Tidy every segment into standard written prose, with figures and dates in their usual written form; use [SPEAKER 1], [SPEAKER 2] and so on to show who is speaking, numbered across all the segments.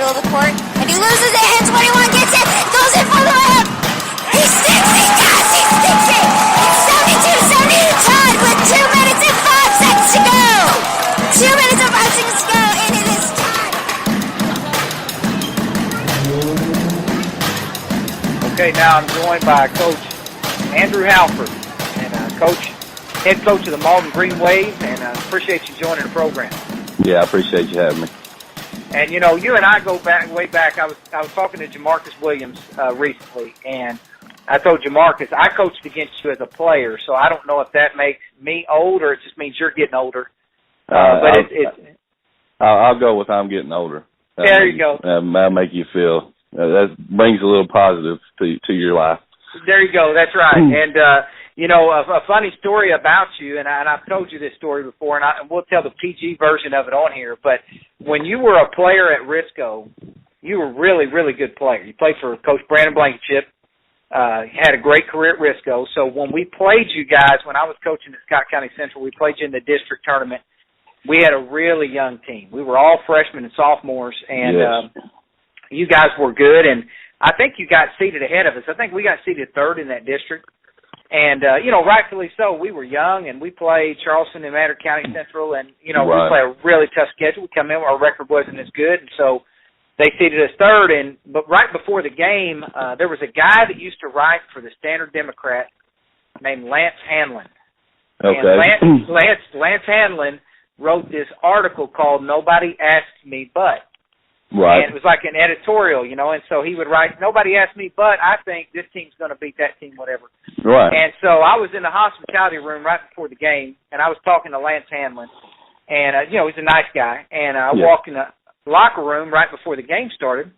[SPEAKER 1] middle of the court, and he loses it, and 21 gets it, goes in for the layup. He sticks, he does, he sticks it. It's 72-72 tied with 2 minutes and 5 seconds to go. 2 minutes and 5 seconds to go, and it is tied.
[SPEAKER 2] Okay, now I'm joined by Coach Andrew Halford, and head coach of the Malden Green Wave, and I appreciate you joining the program.
[SPEAKER 3] Yeah, I appreciate you having me.
[SPEAKER 2] And you know, you and I go way back. I was talking to Jamarcus Williams recently, and I told Jamarcus I coached against you as a player, so I don't know if that makes me old or it just means you're getting older.
[SPEAKER 3] I'll go with I'm getting older.
[SPEAKER 2] There you go.
[SPEAKER 3] That'll make you feel that brings a little positive to your life.
[SPEAKER 2] There you go. That's right. And you know, a funny story about you, and I've told you this story before, and we'll tell the PG version of it on here, but when you were a player at Risco, you were a really, really good player. You played for Coach Brandon Blankenship, had a great career at Risco. So when we played you guys, when I was coaching at Scott County Central, we played you in the district tournament. We had a really young team. We were all freshmen and sophomores, and
[SPEAKER 3] yes.
[SPEAKER 2] You guys were good, and I think you got seated ahead of us. I think we got seated third in that district. And, you know, rightfully so. We were young, and we played Charleston and Manor County Central, and, you know,
[SPEAKER 3] right.
[SPEAKER 2] We played a really tough schedule. We come in, our record wasn't as good, and so they seated us third. But right before the game, there was a guy that used to write for the Standard Democrat named Lance Hanlon.
[SPEAKER 3] Okay.
[SPEAKER 2] And Lance Hanlon wrote this article called Nobody Asked Me But.
[SPEAKER 3] Right.
[SPEAKER 2] And it was like an editorial, you know, and so he would write, nobody asked me, but I think this team's going to beat that team, whatever.
[SPEAKER 3] Right.
[SPEAKER 2] And so I was in the hospitality room right before the game, and I was talking to Lance Hanlon, and, you know, he's a nice guy, and I walked in the locker room right before the game started,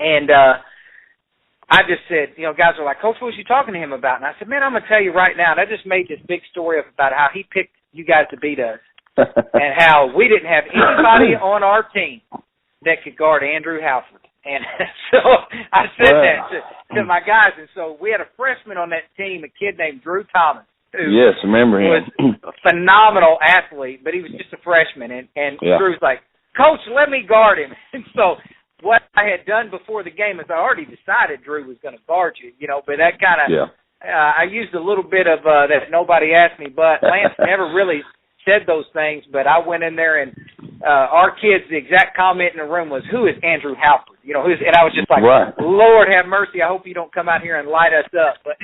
[SPEAKER 2] and I just said, you know, guys are like, Coach, what was you talking to him about? And I said, man, I'm going to tell you right now, and I just made this big story up about how he picked you guys to beat us and how we didn't have anybody on our team that could guard Andrew Halford. And so I said that to my guys. And so we had a freshman on that team, a kid named Drew Thomas, who
[SPEAKER 3] yes, remember him.
[SPEAKER 2] was a phenomenal athlete, but he was just a freshman. And Drew's like, Coach, let me guard him. And so what I had done before the game is I already decided Drew was going to guard you, you know, but that kind of I used a little bit of that nobody asked me, but Lance never really said those things, but I went in there and our kids, the exact comment in the room was, who is Andrew Halford? You know, and I was just like, right. Lord have mercy, I hope you don't come out here and light us up. But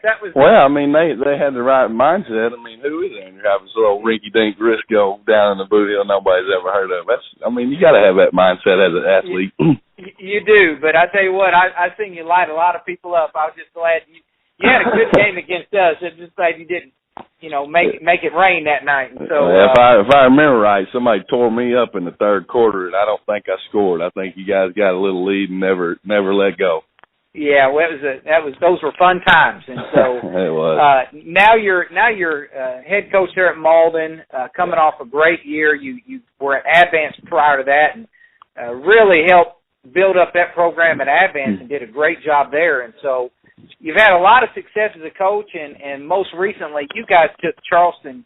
[SPEAKER 2] that was
[SPEAKER 3] well, I mean, they had the right mindset. I mean, who is Andrew Halford? This little rinky-dink Risco down in the boot hill nobody's ever heard of. I mean, you got to have that mindset as an athlete.
[SPEAKER 2] You do, but I tell you what, I seen you light a lot of people up. I was just glad you had a good game against us. It's just glad you didn't, you know, make it rain that night. And so
[SPEAKER 3] if I remember right, somebody tore me up in the third quarter, and I don't think I scored. I think you guys got a little lead and never let go.
[SPEAKER 2] Yeah, well, those were fun times, and so
[SPEAKER 3] it was.
[SPEAKER 2] Now you're head coach there at Malden, coming off a great year. You were at Advance prior to that, and really helped build up that program at Advance and did a great job there, and so. You've had a lot of success as a coach, and most recently, you guys took Charleston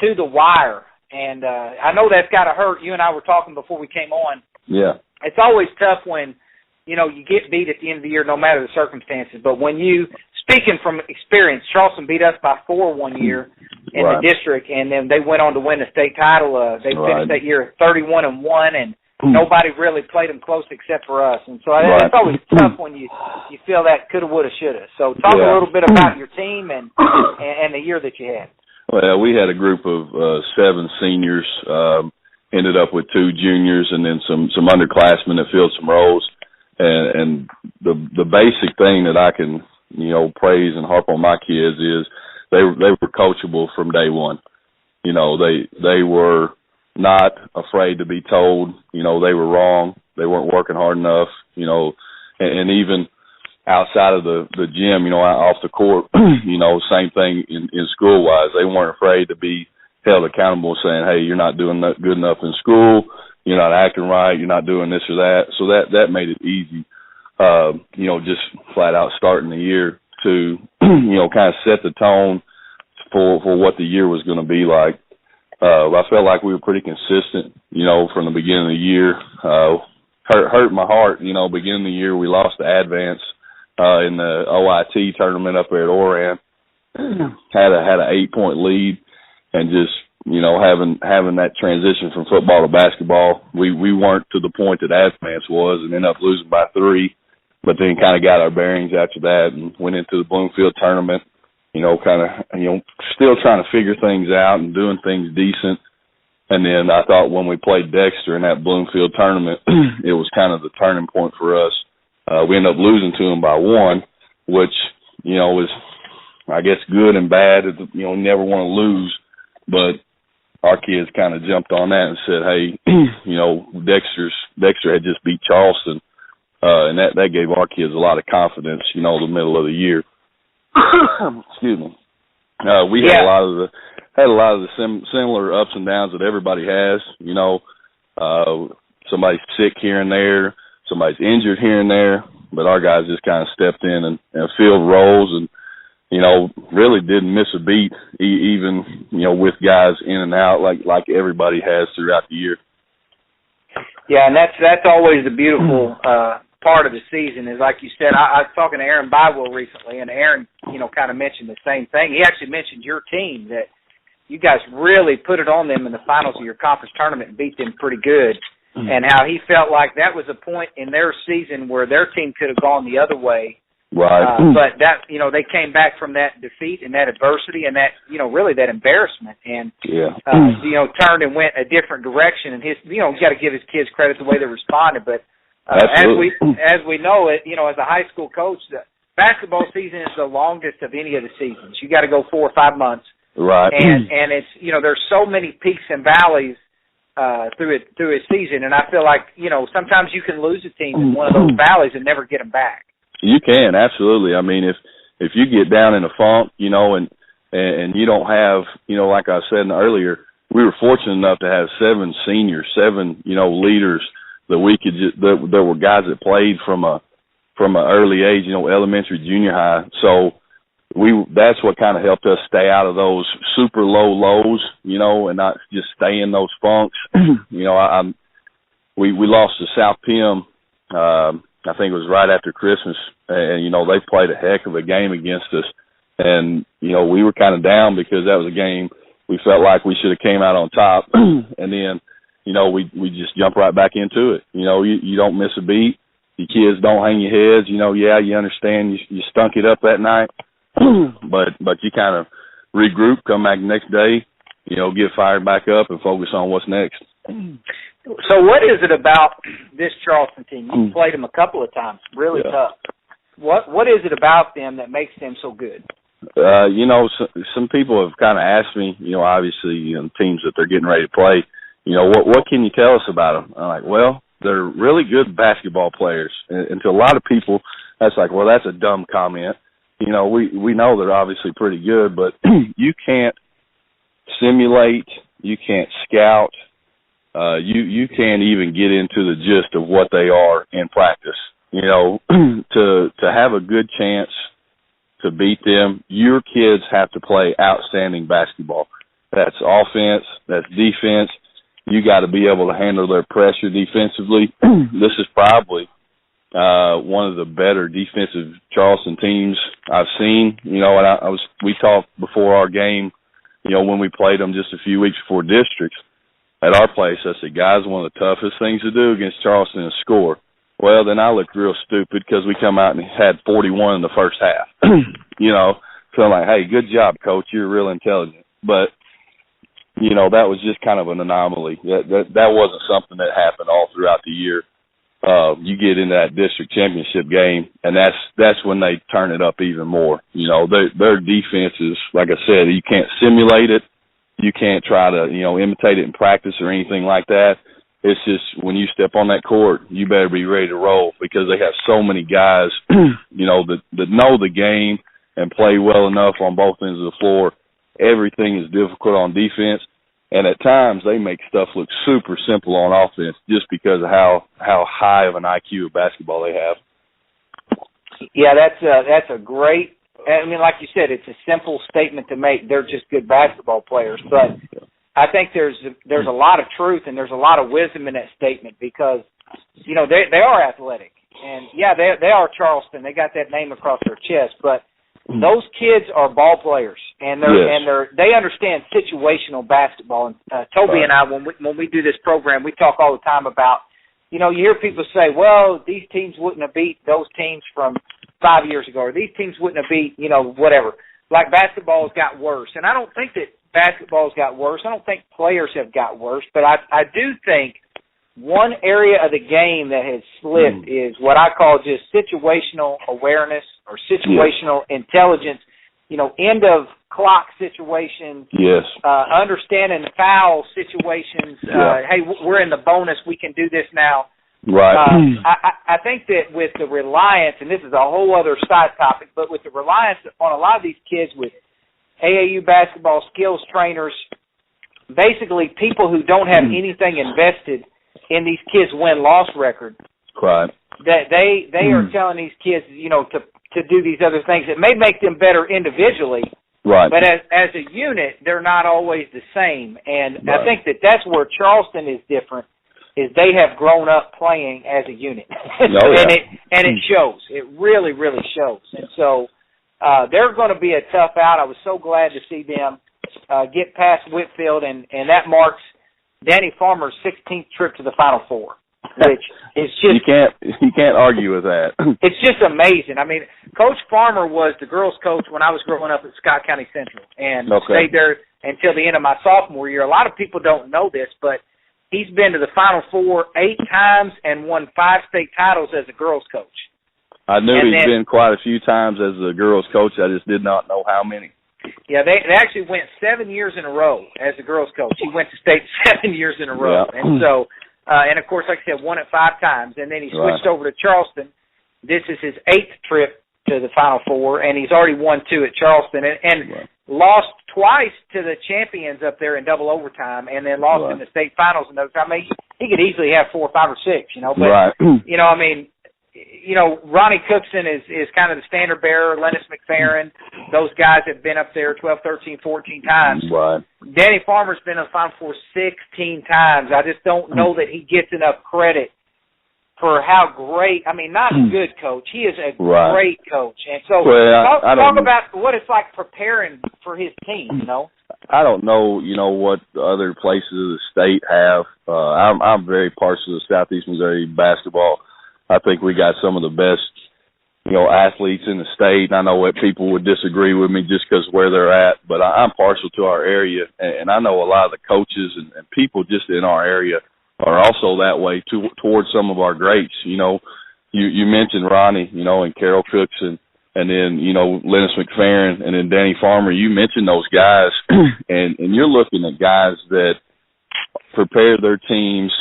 [SPEAKER 2] to the wire. And I know that's got to hurt. You and I were talking before we came on.
[SPEAKER 3] Yeah.
[SPEAKER 2] It's always tough when, you know, you get beat at the end of the year, no matter the circumstances. But when you, speaking from experience, Charleston beat us by 4 one year in the district, and then they went on to win the state title. They finished that year 31-1, and nobody really played them close except for us. And so it's always tough when you feel that coulda, woulda, shoulda. So talk a little bit about your team and the year that you had.
[SPEAKER 3] Well, we had a group of 7 seniors, ended up with 2 juniors and then some underclassmen that filled some roles. And the basic thing that I can, you know, praise and harp on my kids is they were coachable from day one. You know, they were not afraid to be told, you know, they were wrong. They weren't working hard enough, you know, and even outside of the gym, you know, off the court, you know, same thing in school-wise. They weren't afraid to be held accountable saying, hey, you're not doing good enough in school. You're not acting right. You're not doing this or that. So that made it easy, you know, just flat out starting the year to, you know, kind of set the tone for what the year was going to be like. I felt like we were pretty consistent, you know, from the beginning of the year. hurt my heart. Beginning of the year we lost the Advance in the OIT tournament up there at Oran. Had an 8-point lead, and just having that transition from football to basketball, we weren't to the point that Advance was, and ended up losing by 3. But then kind of got our bearings after that and went into the Bloomfield tournament. Still trying to figure things out and doing things decent. And then I thought when we played Dexter in that Bloomfield tournament, it was kind of the turning point for us. We ended up losing to them by 1, which, was, I guess, good and bad. Never want to lose. But our kids kind of jumped on that and said, hey, Dexter had just beat Charleston. And that gave our kids a lot of confidence, the middle of the year. Excuse me. We had a lot of the similar ups and downs that everybody has. Somebody's sick here and there, somebody's injured here and there, but our guys just kind of stepped in and filled roles and really didn't miss a beat, even with guys in and out like everybody has throughout the year.
[SPEAKER 2] Yeah, and that's always the beautiful part of the season is, like you said, I was talking to Aaron Bywell recently, and Aaron, kind of mentioned the same thing. He actually mentioned your team, that you guys really put it on them in the finals of your conference tournament and beat them pretty good, and how he felt like that was a point in their season where their team could have gone the other way.
[SPEAKER 3] Right.
[SPEAKER 2] But that, they came back from that defeat and that adversity and that, really that embarrassment and, turned and went a different direction. And you got to give his kids credit the way they responded. But as we know it, as a high school coach, the basketball season is the longest of any of the seasons. You got to go 4 or 5 months.
[SPEAKER 3] Right.
[SPEAKER 2] And it's, there's so many peaks and valleys through a season. And I feel like, sometimes you can lose a team in one of those valleys and never get them back.
[SPEAKER 3] You can, absolutely. I mean, if you get down in a funk, and you don't have, like I said earlier, we were fortunate enough to have 7 seniors, 7, leaders that we could just, there were guys that played from an early age, elementary, junior high. So that's what kind of helped us stay out of those super low lows, and not just stay in those funks. We lost to South Pim, I think it was right after Christmas, and, they played a heck of a game against us. And, we were kind of down because that was a game we felt like we should have came out on top. And then, we just jump right back into it. You don't miss a beat. The kids don't hang your heads. You understand you stunk it up that night. but you kind of regroup, come back the next day, get fired back up and focus on what's next.
[SPEAKER 2] So what is it about this Charleston team? You played them a couple of times, really tough. What is it about them that makes them so good?
[SPEAKER 3] Some people have kind of asked me, obviously, teams that they're getting ready to play, what can you tell us about them? I'm like, well, they're really good basketball players. And to a lot of people, that's like, well, that's a dumb comment. We know they're obviously pretty good, but you can't simulate, you can't scout, you can't even get into the gist of what they are in practice. To have a good chance to beat them, your kids have to play outstanding basketball. That's offense, that's defense. You got to be able to handle their pressure defensively. This is probably one of the better defensive Charleston teams I've seen. And we talked before our game, when we played them just a few weeks before districts at our place. I said, guys, one of the toughest things to do against Charleston is score. Well, then I looked real stupid because we come out and had 41 in the first half. So I'm like, hey, good job, coach. You're real intelligent. But that was just kind of an anomaly. That wasn't something that happened all throughout the year. You get into that district championship game, and that's when they turn it up even more. Their defense is, like I said, you can't simulate it. You can't try to, imitate it in practice or anything like that. It's just when you step on that court, you better be ready to roll because they have so many guys, that know the game and play well enough on both ends of the floor. Everything is difficult on defense, and at times they make stuff look super simple on offense just because of how high of an IQ of basketball they have.
[SPEAKER 2] Yeah, that's a great. I mean, like you said, it's a simple statement to make. They're just good basketball players, but I think there's a lot of truth and there's a lot of wisdom in that statement because they are athletic. And, yeah, they are Charleston. They got that name across their chest. But those kids are ball players, and they understand situational basketball. And Toby and I, when we do this program, we talk all the time about, you hear people say, well, these teams wouldn't have beat those teams from 5 years ago, or these teams wouldn't have beat, whatever. Like basketball has got worse. And I don't think that basketball has got worse. I don't think players have got worse. But I do think one area of the game that has slipped is what I call just situational awareness or situational intelligence, end of clock situations, understanding the foul situations. Hey, we're in the bonus. We can do this now.
[SPEAKER 3] Right.
[SPEAKER 2] I think that with the reliance, and this is a whole other side topic, but with the reliance on a lot of these kids with AAU basketball skills trainers, basically people who don't have anything invested in these kids' win-loss record,
[SPEAKER 3] right?
[SPEAKER 2] That they are telling these kids, to do these other things that may make them better individually,
[SPEAKER 3] right?
[SPEAKER 2] But as a unit, they're not always the same. And I think that's where Charleston is different. Is they have grown up playing as a unit, and it shows. It really, really shows. And so they're going to be a tough out. I was so glad to see them get past Whitfield, and that marks Danny Farmer's 16th trip to the Final Four, which is just
[SPEAKER 3] you can't argue with that.
[SPEAKER 2] It's just amazing. I mean, Coach Farmer was the girls' coach when I was growing up at Scott County Central, and stayed there until the end of my sophomore year. A lot of people don't know this, but he's been to the Final Four 8 times and won 5 state titles as a girls' coach.
[SPEAKER 3] I knew he'd been quite a few times as a girls' coach. I just did not know how many.
[SPEAKER 2] Yeah, they actually went 7 years in a row as a girls' coach. He went to state 7 years in a row. Yeah. And so, and of course, like I said, won it 5 times. And then he switched over to Charleston. This is his 8th trip to the Final Four, and he's already won 2 at Charleston and lost twice to the champions up there in double overtime, and then lost in the state finals in those. I mean, he could easily have 4, 5, or 6, But, I mean, Ronnie Cookson is kind of the standard bearer, Lennis McFerrin. Those guys have been up there 12, 13, 14 times.
[SPEAKER 3] Right.
[SPEAKER 2] Danny Farmer's been in the Final Four 16 times. I just don't know that he gets enough credit for how great, not a good coach. He is a great coach. And so talk about what it's like preparing for his team,
[SPEAKER 3] I don't know, what other places of the state have. I'm very partial to Southeast Missouri basketball. I think we got some of the best, athletes in the state. I know what people would disagree with me just because where they're at, but I'm partial to our area, and I know a lot of the coaches and people just in our area are also that way towards some of our greats. You mentioned Ronnie, and Carol Cookson, and then, Lennis McFerrin, and then Danny Farmer. You mentioned those guys, and you're looking at guys that prepare their teams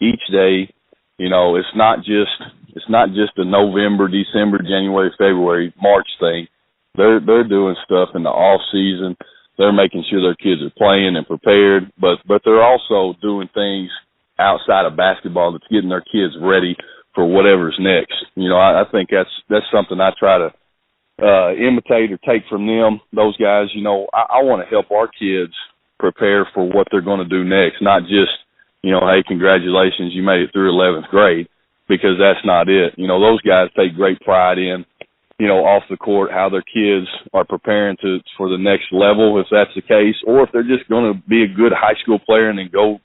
[SPEAKER 3] each day. It's not just a November, December, January, February, March thing. They're doing stuff in the off season. They're making sure their kids are playing and prepared, but they're also doing things outside of basketball that's getting their kids ready for whatever's next. I think that's something I try to imitate or take from them. Those guys, I want to help our kids prepare for what they're going to do next, not just hey, congratulations, you made it through 11th grade, because that's not it. Those guys take great pride in, off the court, how their kids are preparing for the next level, if that's the case, or if they're just going to be a good high school player and then go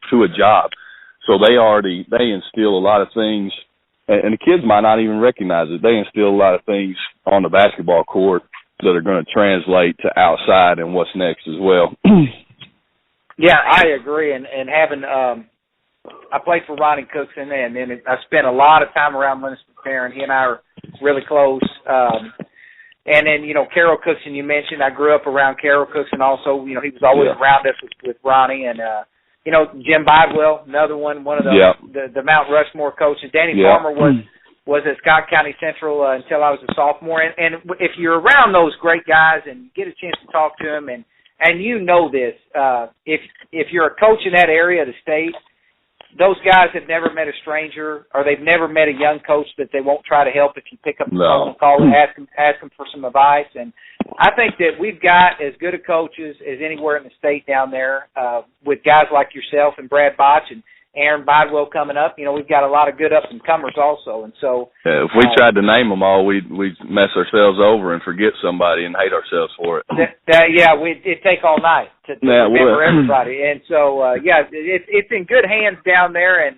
[SPEAKER 3] to a job. So they instill a lot of things, and the kids might not even recognize it. They instill a lot of things on the basketball court that are going to translate to outside and what's next as well.
[SPEAKER 2] Yeah, I agree. And having I played for Ronnie Cookson, and then I spent a lot of time around Lennis McFerrin. He and I are really close. And then, Carol Cookson, you mentioned. I grew up around Carol Cookson also. He was always around us with Ronnie. And, Jim Bidwell, another one of the Mount Rushmore coaches. Danny Farmer was at Scott County Central until I was a sophomore. And if you're around those great guys and you get a chance to talk to them, and this, if you're a coach in that area of the state, those guys have never met a stranger, or they've never met a young coach that they won't try to help if you pick up the phone and call and ask them for some advice. And I think that we've got as good a coaches as anywhere in the state down there, with guys like yourself and Brad Botch and Aaron Bidwell coming up. You know, we've got a lot of good up-and-comers also. And so
[SPEAKER 3] if we tried to name them all, we'd mess ourselves over and forget somebody and hate ourselves for it.
[SPEAKER 2] It'd take all night to remember everybody. And so, it's in good hands down there, and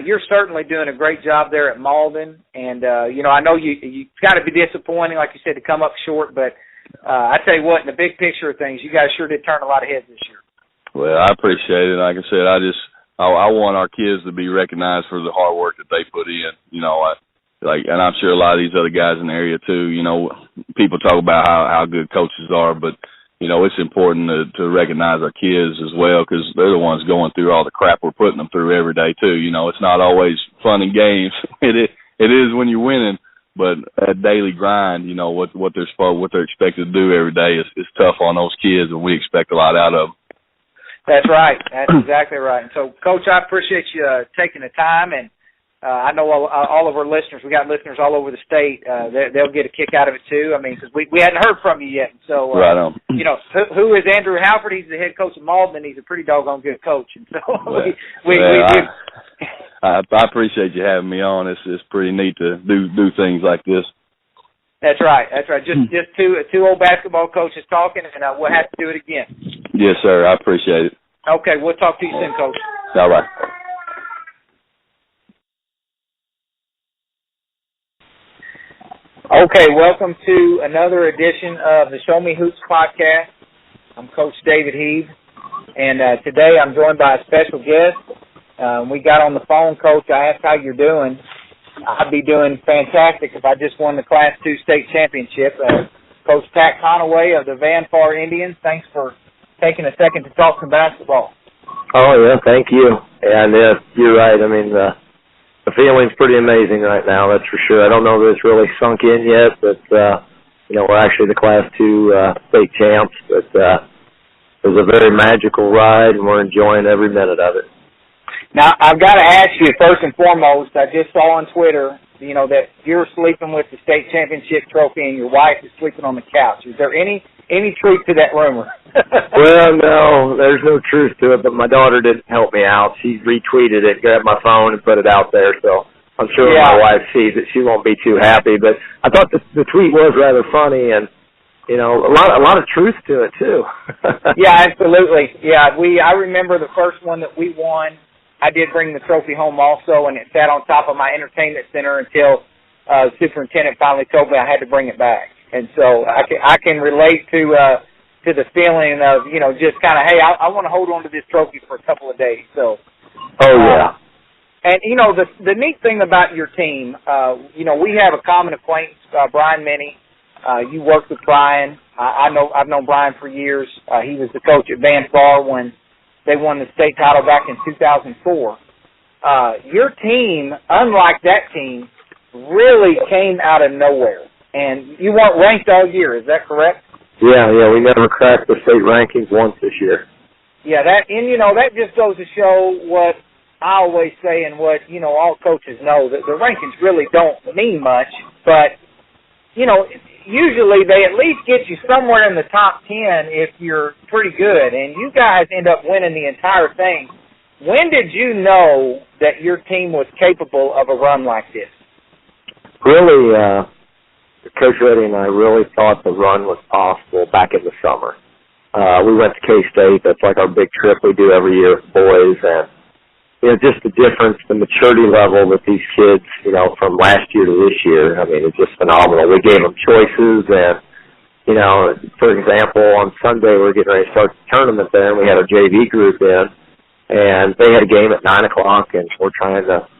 [SPEAKER 2] you're certainly doing a great job there at Malden. And, I know you got to be disappointing, like you said, to come up short, but I tell you what, in the big picture of things, you guys sure did turn a lot of heads this year.
[SPEAKER 3] Well, I appreciate it. Like I said, I want our kids to be recognized for the hard work that they put in. And I'm sure a lot of these other guys in the area too. People talk about how good coaches are, but it's important to recognize our kids as well, because they're the ones going through all the crap we're putting them through every day too. It's not always fun and games. It is when you're winning, but that daily grind, what they're expected to do every day is tough on those kids, and we expect a lot out of them.
[SPEAKER 2] That's right. That's exactly right. And so, Coach, I appreciate you taking the time, and I know all of our listeners, we got listeners all over the state, they'll get a kick out of it too. I mean, because we hadn't heard from you yet. So,
[SPEAKER 3] right on.
[SPEAKER 2] Who is Andrew Halford? He's the head coach of Malden, and he's a pretty doggone good coach. And so
[SPEAKER 3] I appreciate you having me on. It's pretty neat to do things like this.
[SPEAKER 2] That's right. Just two old basketball coaches talking, and we'll have to do it again.
[SPEAKER 3] Yes, sir. I appreciate it.
[SPEAKER 2] Okay, we'll talk to you soon, Coach.
[SPEAKER 3] All right.
[SPEAKER 2] Okay, welcome to another edition of the Show Me Hoops podcast. I'm Coach David Heave, and today I'm joined by a special guest. We got on the phone, Coach. I asked how you're doing. I'd be doing fantastic if I just won the Class 2 state championship. Coach Pat Connoway of the Van Far Indians, thanks for taking a second to talk some basketball.
[SPEAKER 4] Oh, yeah, thank you. And you're right. I mean, the feeling's pretty amazing right now, that's for sure. I don't know that it's really sunk in yet, but, we're actually the Class 2 state champs. But it was a very magical ride, and we're enjoying every minute of it.
[SPEAKER 2] Now, I've got to ask you, first and foremost, I just saw on Twitter, that you're sleeping with the state championship trophy and your wife is sleeping on the couch. Is there any truth to that rumor?
[SPEAKER 4] Well, no, there's no truth to it, but my daughter didn't help me out. She retweeted it, grabbed my phone, and put it out there, so I'm sure when my wife sees it, she won't be too happy. But I thought the tweet was rather funny, and a lot of truth to it, too.
[SPEAKER 2] Yeah, absolutely. Yeah, I remember the first one that we won. I did bring the trophy home also, and it sat on top of my entertainment center until the superintendent finally told me I had to bring it back. And so I can relate to the feeling of, just kind of, hey, I want to hold on to this trophy for a couple of days. So,
[SPEAKER 4] yeah.
[SPEAKER 2] And, the neat thing about your team, we have a common acquaintance, Brian Minnie. You worked with Brian. I've known Brian for years. He was the coach at Van Far when they won the state title back in 2004. Your team, unlike that team, really came out of nowhere. And you weren't ranked all year, is that correct?
[SPEAKER 4] Yeah, we never cracked the state rankings once this year.
[SPEAKER 2] Yeah, that just goes to show what I always say and what, all coaches know, that the rankings really don't mean much, but, usually they at least get you somewhere in the top 10 if you're pretty good, and you guys end up winning the entire thing. When did you know that your team was capable of a run like this?
[SPEAKER 4] Really, Coach Reddy and I really thought the run was possible back in the summer. We went to K-State. That's like our big trip we do every year with boys, and just the difference, the maturity level with these kids, from last year to this year, I mean, it's just phenomenal. We gave them choices, and, for example, on Sunday we're getting ready to start the tournament there, and we had our JV group in, and they had a game at 9 o'clock, and we're trying to,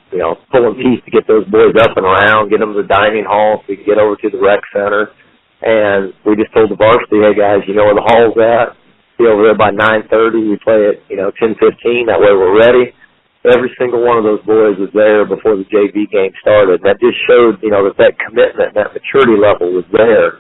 [SPEAKER 4] pulling teeth to get those boys up and around, get them to the dining hall so we can get over to the rec center, and we just told the varsity, hey, guys, you know where the hall's at? Be over there by 9:30. We play at, 10:15. That way we're ready. Every single one of those boys was there before the JV game started. That just showed, that commitment, that maturity level was there.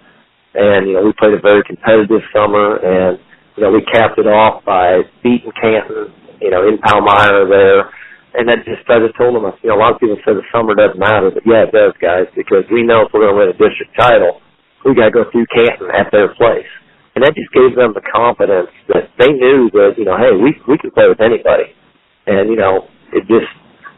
[SPEAKER 4] And, we played a very competitive summer, and, we capped it off by beating Canton, in Palmyra there. And I just told them, a lot of people say the summer doesn't matter, but yeah, it does, guys, because we know if we're going to win a district title, we got to go through Canton at their place. And that just gave them the confidence that they knew that, hey, we can play with anybody. And, it just,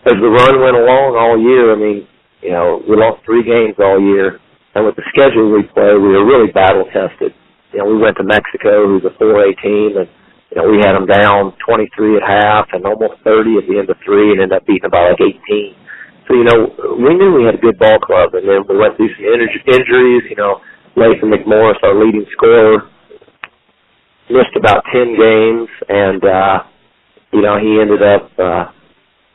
[SPEAKER 4] as the run went along all year, I mean, you know, we lost 3 games all year, and with the schedule we played, we were really battle-tested. You know, we went to Mexico, who's a 4A team, and, you know, we had them down 23 at half and almost 30 at the end of 3 and ended up beating them by like 18. So, you know, we knew we had a good ball club, and then we went through some injuries. You know, Lathan McMorris, our leading scorer, missed about 10 games, and, you know, he ended up,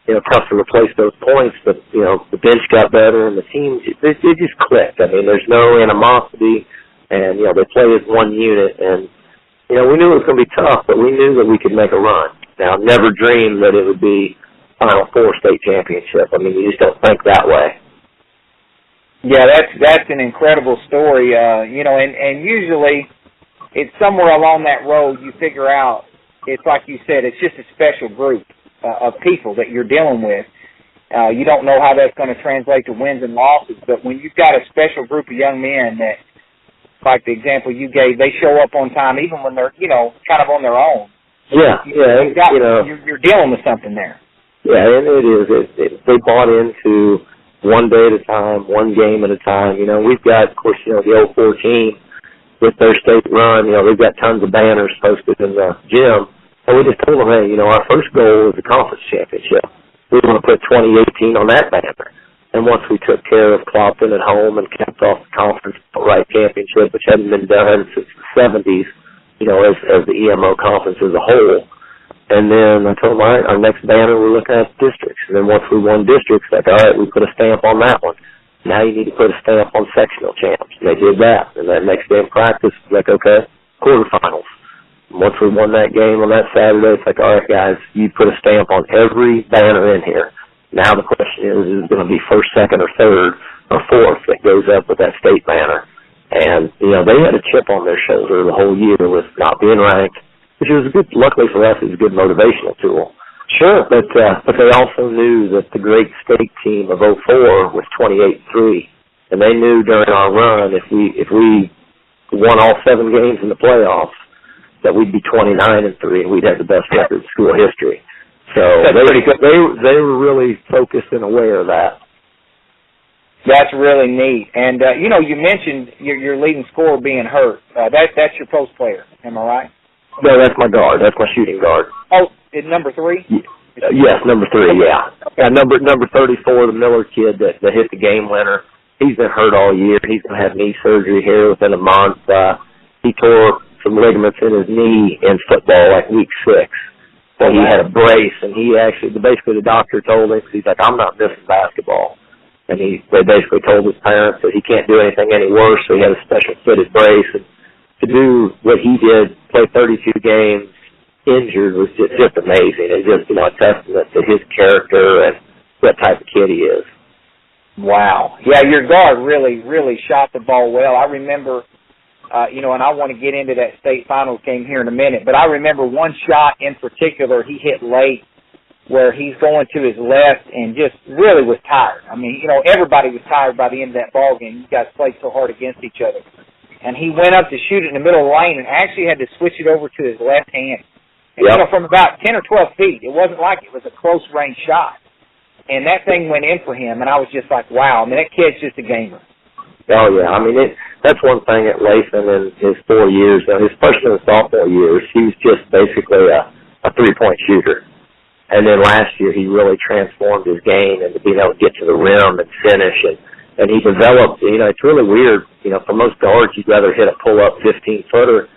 [SPEAKER 4] you know, tough to replace those points, but, you know, the bench got better, and the team, they just clicked. I mean, there's no animosity, and, you know, they play as one unit, and, you know, we knew it was going to be tough, but we knew that we could make a run. Now, never dreamed that it would be Final Four state championship. I mean, you just don't think that way.
[SPEAKER 2] Yeah, that's an incredible story, you know, and usually it's somewhere along that road you figure out, it's like you said, it's just a special group of people that you're dealing with. You don't know how that's going to translate to wins and losses, but when you've got a special group of young men that, like the example you gave, they show up on time even when they're, you know, kind of on their own.
[SPEAKER 4] Yeah,
[SPEAKER 2] you're dealing with something there.
[SPEAKER 4] Yeah, and it is. They bought into one day at a time, one game at a time. You know, we've got, of course, you know, the 04 with their state run, you know, they've got tons of banners posted in the gym. And we just told them, hey, you know, our first goal is the conference championship. We want to put 2018 on that banner. And once we took care of Clopton at home and capped off the conference right championship, which hadn't been done since the 70s, you know, as the EMO conference as a whole. And then I told them, all right, our next banner, we're looking at districts. And then once we won districts, like, all right, we put a stamp on that one. Now you need to put a stamp on sectional champs. And they did that. And that next day in practice, like, okay, quarterfinals. And once we won that game on that Saturday, it's like, all right, guys, you put a stamp on every banner in here. Now the question is it going to be first, second, or third, or fourth that goes up with that state banner? And, you know, they had a chip on their shoulder the whole year with not being ranked, which was good. Luckily for us, it was a good motivational tool. Sure. But they also knew that the great state team of 04 was 28-3, and they knew during our run if we won all 7 games in the playoffs that we'd be 29-3 and we'd have the best record in school history. So they were really focused and aware of that.
[SPEAKER 2] That's really neat. And you know, you mentioned your leading scorer being hurt. That's your post player. Am I right?
[SPEAKER 4] No, that's my guard. That's my shooting guard.
[SPEAKER 2] Oh, number 3?
[SPEAKER 4] Yes, number 3, yeah. Number 34, the Miller kid that hit the game winner. He's been hurt all year. He's going to have knee surgery here within a month. He tore some ligaments in his knee in football like week 6. So he had a brace, and he actually, basically the doctor told him, he's like, I'm not missing basketball. And they basically told his parents that he can't do anything any worse, so he had a special fitted brace. And to do what he did, play 32 games injured, was just amazing. It's just, you know, a testament to his character and what type of kid he is.
[SPEAKER 2] Wow. Yeah, your guard really, really shot the ball well. I remember, you know, and I want to get into that state finals game here in a minute, but I remember one shot in particular he hit late where he's going to his left and just really was tired. I mean, you know, everybody was tired by the end of that ball game. You guys played so hard against each other. And he went up to shoot it in the middle of the lane and actually had to switch it over to his left hand. And, you know, from about 10 or 12 feet, it wasn't like it was a close-range shot. And that thing went in for him, and I was just like, wow. I mean, that kid's just a gamer.
[SPEAKER 4] Oh, yeah. I mean, that's one thing at Lathan in his 4 years. His freshman and sophomore years, he was just basically a three-point shooter. And then last year, he really transformed his game into being able to get to the rim and finish. And he developed, you know, it's really weird. You know, for most guards, you'd rather hit a pull-up 15-footer.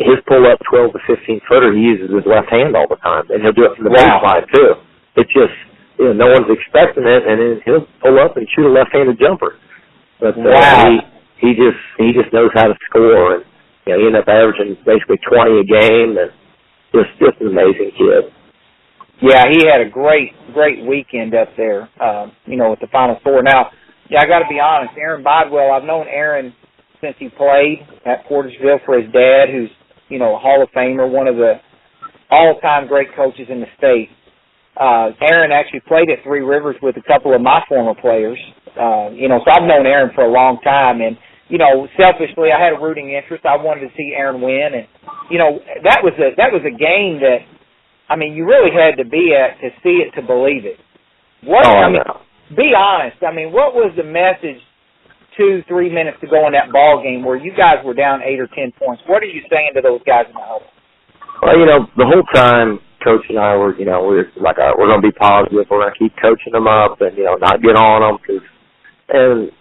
[SPEAKER 4] His pull-up 12 to 15-footer, he uses his left hand all the time. And he'll do it from the baseline, too. It's just, you know, no one's expecting it, and then he'll pull up and shoot a left-handed jumper. But he just knows how to score. And, you know, he ended up averaging basically 20 a game, and just an amazing kid.
[SPEAKER 2] Yeah, he had a great weekend up there, you know, with the Final Four. Now, yeah, I got to be honest, Aaron Bodwell, I've known Aaron since he played at Portersville for his dad, who's, you know, a Hall of Famer, one of the all-time great coaches in the state. Aaron actually played at Three Rivers with a couple of my former players, you know, so I've known Aaron for a long time. And, you know, selfishly, I had a rooting interest. I wanted to see Aaron win. And, you know, that was a game that I mean, you really had to be at to see it to believe it. Be honest. I mean, what was the message 2-3 minutes to go in that ball game where you guys were down 8 or 10 points? What are you saying to those guys in the huddle?
[SPEAKER 4] Well, the whole time, Coach and I were, we're going to be positive. We're going to keep coaching them up and, not get on them. And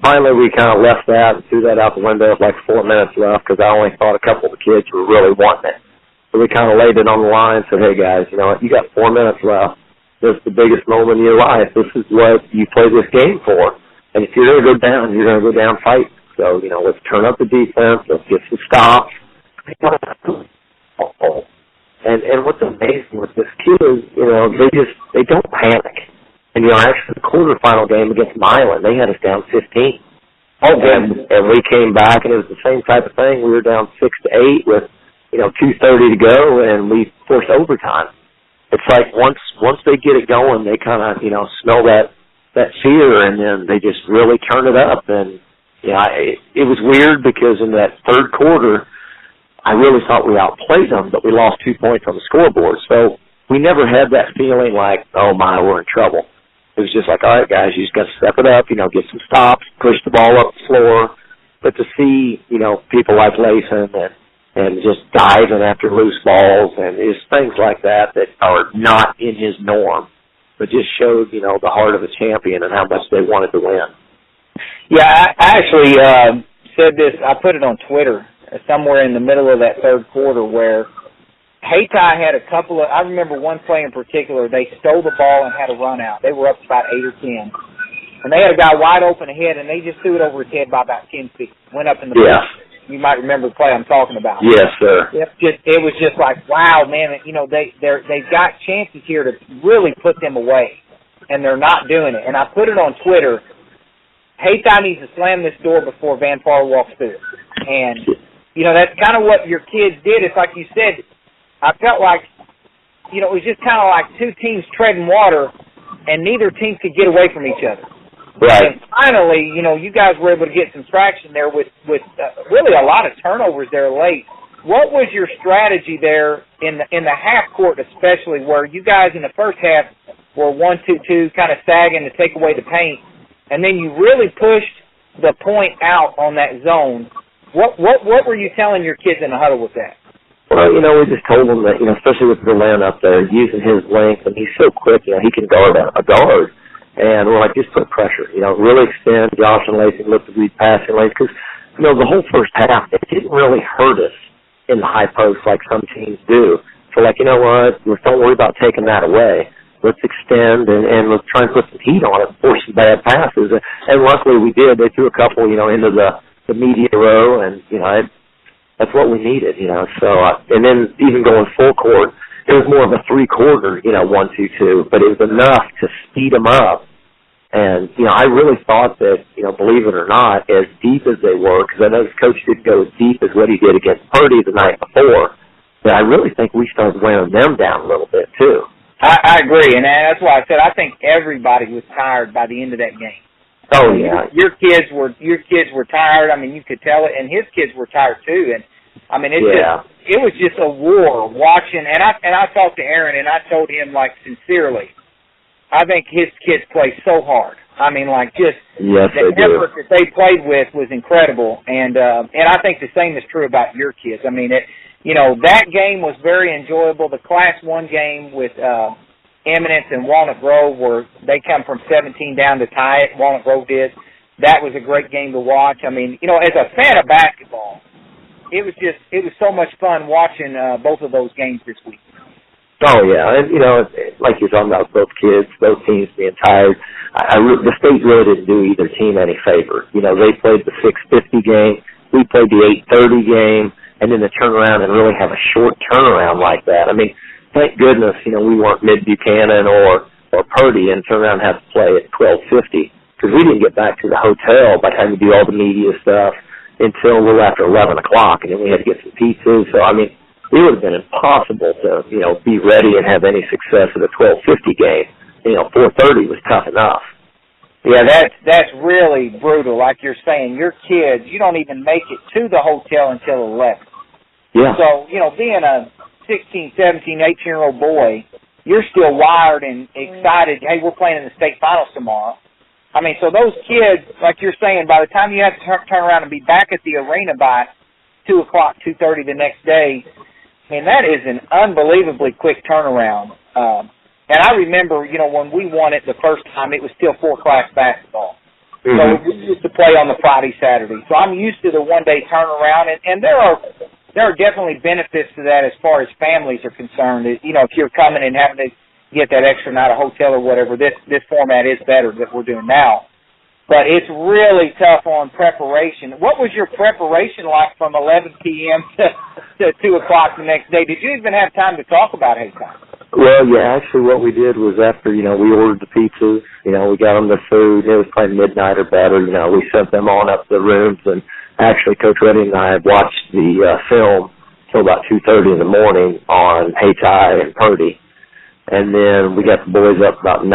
[SPEAKER 4] finally, we kind of left that and threw that out the window with 4 minutes left because I only thought a couple of the kids were really wanting it. So we kind of laid it on the line and said, hey, guys, you got 4 minutes left. This is the biggest moment in your life. This is what you play this game for. And if you're going to go down, you're going to go down fighting. So, let's turn up the defense. Let's get some stops. And what's amazing with this kid is, they don't panic. And, actually the quarterfinal game against Milan, they had us down 15. And we came back, and it was the same type of thing. We were down 6-8 with, 2:30 to go, and we forced overtime. It's like once they get it going, they kind of, smell that fear, and then they just really turn it up. And, it was weird because in that third quarter, I really thought we outplayed them, but we lost 2 points on the scoreboard. So we never had that feeling like, oh, my, we're in trouble. It was just like, all right, guys, you just got to step it up, get some stops, push the ball up the floor. But to see, people like Layson and just diving after loose balls and just things like that are not in his norm, but just showed, the heart of a champion and how much they wanted to win.
[SPEAKER 2] Yeah, I actually said this. I put it on Twitter somewhere in the middle of that third quarter where Hayti had a couple of, I remember one play in particular, they stole the ball and had a run out. They were up about 8 or 10. And they had a guy wide open ahead, and they just threw it over his head by about 10 feet. Went up in the
[SPEAKER 4] yeah.
[SPEAKER 2] You might remember the play I'm talking about.
[SPEAKER 4] Yes, sir.
[SPEAKER 2] It was just like, wow, man, they've got chances here to really put them away, and they're not doing it. And I put it on Twitter, Hayti needs to slam this door before Van Far walks through it. And that's kind of what your kids did. It's like you said, I felt like, it was just kind of like two teams treading water, and neither team could get away from each other.
[SPEAKER 4] Right.
[SPEAKER 2] And finally, you guys were able to get some traction there with really a lot of turnovers there late. What was your strategy there in the half court, especially where you guys in the first half were 1-2-2, kind of sagging to take away the paint, and then you really pushed the point out on that zone? What were you telling your kids in the huddle with that?
[SPEAKER 4] Well, we just told them that, especially with Verlaine up there, using his length, and he's so quick, he can guard a guard. And we're like, just put pressure, really extend Josh and Lacey, look to read passing lanes. Because, the whole first half, it didn't really hurt us in the high post like some teams do. So, what? Don't worry about taking that away. Let's extend and let's try and put some heat on it, force some bad passes. And luckily we did. They threw a couple, into the media row, and, that's what we needed, So, and then even going full court, it was more of a three-quarter, 1-2-2, but it was enough to speed them up. And, I really thought that, believe it or not, as deep as they were, because I know his coach didn't go as deep as what he did against Purdy the night before, but I really think we started wearing them down a little bit, too.
[SPEAKER 2] I agree, and that's why I said I think everybody was tired by the end of that game.
[SPEAKER 4] Oh, yeah.
[SPEAKER 2] Your kids were tired. I mean, you could tell it, and his kids were tired, too. And I mean, it was just a war watching. And I talked to Aaron, and I told him, sincerely, I think his kids play so hard. I mean,
[SPEAKER 4] yes,
[SPEAKER 2] the effort that they played with was incredible. And I think the same is true about your kids. I mean, that game was very enjoyable. The Class 1 game with Eminence and Walnut Grove, where they come from 17 down to tie it, Walnut Grove did. That was a great game to watch. I mean, as a fan of basketball, it was so much fun watching both of those games this week.
[SPEAKER 4] Oh, yeah. And, like you're talking about both kids, both teams being tired, the state really didn't do either team any favor. They played the 6:50 game. We played the 8:30 game, and then to turn around and really have a short turnaround like that. I mean, thank goodness, we weren't Mid-Buchanan or Purdy and turn around and have to play at 12:50 because we didn't get back to the hotel by having to do all the media stuff until a little after 11 o'clock, and then we had to get some pizzas. So, I mean, it would have been impossible to, be ready and have any success at a 12:50 game. 4:30 was tough enough.
[SPEAKER 2] Yeah, that's really brutal. Like you're saying, your kids, you don't even make it to the hotel until 11.
[SPEAKER 4] Yeah.
[SPEAKER 2] So, being 16, 17, 18-year-old boy, you're still wired and excited. Hey, we're playing in the state finals tomorrow. I mean, so those kids, like you're saying, by the time you have to turn around and be back at the arena by 2 o'clock, 2:30 the next day, I mean, that is an unbelievably quick turnaround. And I remember, when we won it the first time, it was still 4-class basketball. Mm-hmm. So we used to play on the Friday, Saturday. So I'm used to the one-day turnaround, and there are definitely benefits to that as far as families are concerned. If you're coming and having to get that extra night of hotel or whatever, this format is better that we're doing now. But it's really tough on preparation. What was your preparation like from 11 p.m. to 2 o'clock the next day? Did you even have time to talk about haytime?
[SPEAKER 4] Well, yeah, actually what we did was after, we ordered the pizzas, we got them the food. It was probably midnight or better. We sent them on up to the rooms. And actually Coach Reddy and I had watched the film till about 2:30 in the morning on Hayti and Purdy. And then we got the boys up about 9,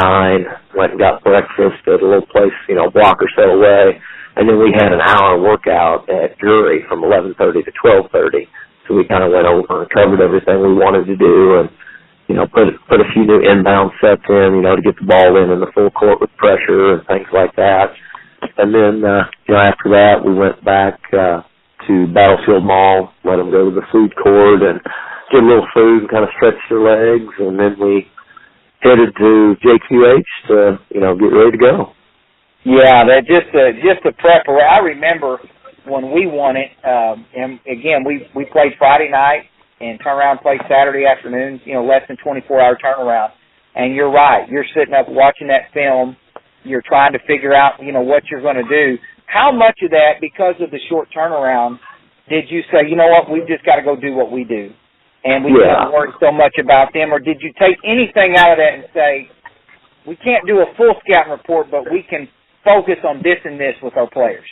[SPEAKER 4] went and got breakfast at a little place, a block or so away. And then we had an hour workout at Drury from 11:30 to 12:30. So we kind of went over and covered everything we wanted to do and, put a few new inbound sets in, to get the ball in the full court with pressure and things like that. And then, after that, we went back to Battlefield Mall, let them go to the food court and get a little food and kind of stretch their legs, and then we headed to JQH to, get ready to go.
[SPEAKER 2] Yeah, that just a prep. I remember when we won it, and again, we played Friday night and turned around and played Saturday afternoon, less than 24-hour turnaround. And you're right. You're sitting up watching that film. You're trying to figure out, what you're going to do. How much of that, because of the short turnaround, did you say, what, we've just got to go do what we do? And we can't worry so much about them, or did you take anything out of that and say, we can't do a full scouting report, but we can focus on this and this with our players?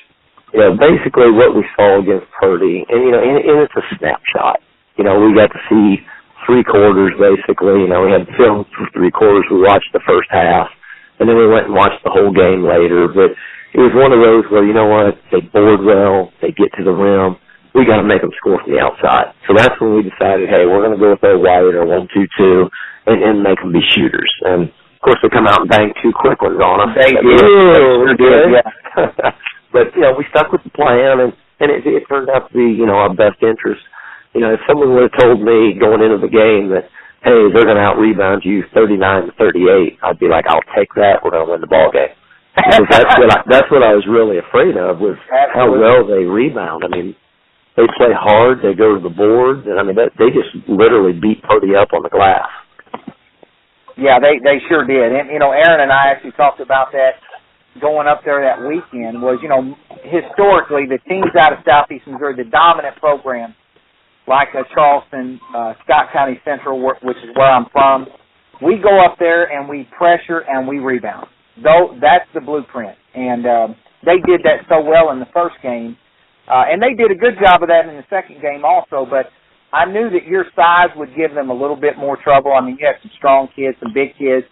[SPEAKER 4] Yeah, basically what we saw against Purdy, and it's a snapshot. We got to see 3 quarters basically. We had film for 3 quarters. We watched the first half, and then we went and watched the whole game later. But it was one of those where, they board well, they get to the rim. We got to make them score from the outside. So that's when we decided, hey, we're going to go with our wide or 1-2-2 and make them be shooters. And, of course, they come out and bang 2 quick ones on us.
[SPEAKER 2] They did.
[SPEAKER 4] Yeah. But, we stuck with the plan, and it turned out to be, our best interest. If someone would have told me going into the game that, hey, they're going to out-rebound you 39-38, I'd be like, I'll take that. We're going to win the ball game. Because that's what I was really afraid of was how well they rebound. I mean, they play hard. They go to the boards, and they just literally beat Purdy up on the glass.
[SPEAKER 2] Yeah, they sure did. And Aaron and I actually talked about that going up there that weekend. Was historically the teams out of Southeast Missouri, the dominant programs like Charleston, Scott County Central, which is where I'm from, we go up there and we pressure and we rebound. Though that's the blueprint, and they did that so well in the first game. And they did a good job of that in the second game also, but I knew that your size would give them a little bit more trouble. I mean, you have some strong kids, some big kids,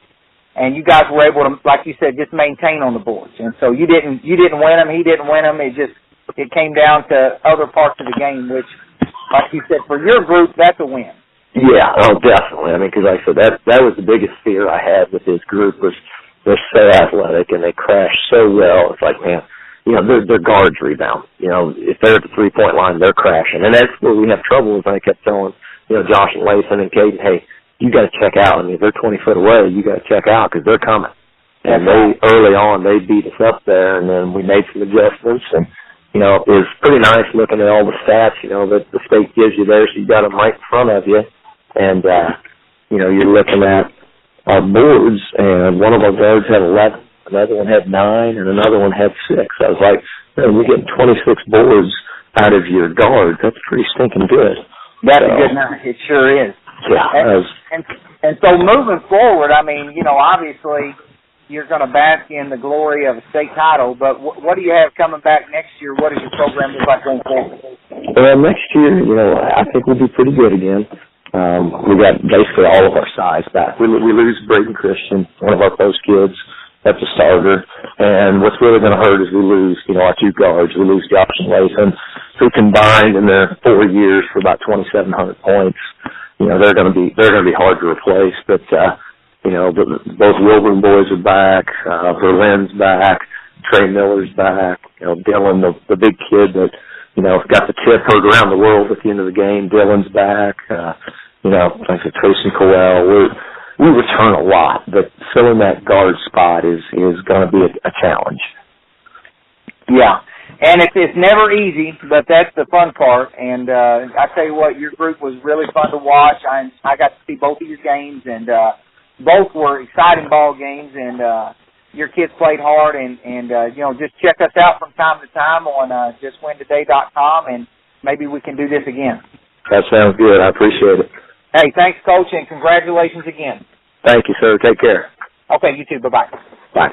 [SPEAKER 2] and you guys were able to, like you said, just maintain on the boards. And so you didn't win them, he didn't win them. It came down to other parts of the game, which, like you said, for your group, that's a win.
[SPEAKER 4] Yeah, definitely. Because like I said, that was the biggest fear I had with this group was they're so athletic and they crash so well. It's like, man, their guards rebound. If they're at the 3-point line, they're crashing. And that's where we have trouble, is I kept telling, Josh and Lathan and Caden, hey, you got to check out. If they're 20 foot away, you got to check out because they're coming. And early on, they beat us up there, and then we made some adjustments. And, it was pretty nice looking at all the stats, that the state gives you there, so you got them right in front of you. And, you're looking at our boards, and one of our guards had 11. Another one had 9, and another one had 6. I was like, man, we're getting 26 boards out of your guards. That's pretty stinking good.
[SPEAKER 2] That's a good night. It sure is.
[SPEAKER 4] Yeah.
[SPEAKER 2] And so moving forward, obviously you're going to bask in the glory of a state title, but what do you have coming back next year? What does your program look like going forward?
[SPEAKER 4] Well, next year, I think we'll be pretty good again. We got basically all of our size back. We lose Braden Christian, one of our post kids. That's a starter. And what's really going to hurt is we lose, our 2 guards. We lose Josh and Lathan, who combined in their 4 years for about 2,700 points. they're going to be hard to replace. But both Wilburn boys are back. Berlin's back. Trey Miller's back. Dylan, the big kid that got the tip heard around the world at the end of the game. Dylan's back. Thanks to Tracy Coel. We return a lot, but filling that guard spot is going to be a challenge.
[SPEAKER 2] Yeah, and it's never easy, but that's the fun part. And I tell you what, your group was really fun to watch. I got to see both of your games, and both were exciting ball games. And your kids played hard, and just check us out from time to time on justwintoday.com, and maybe we can do this again.
[SPEAKER 4] That sounds good. I appreciate it.
[SPEAKER 2] Hey, thanks, Coach, and congratulations again.
[SPEAKER 4] Thank you, sir. Take care.
[SPEAKER 2] Okay, you too. Bye-bye.
[SPEAKER 4] Bye.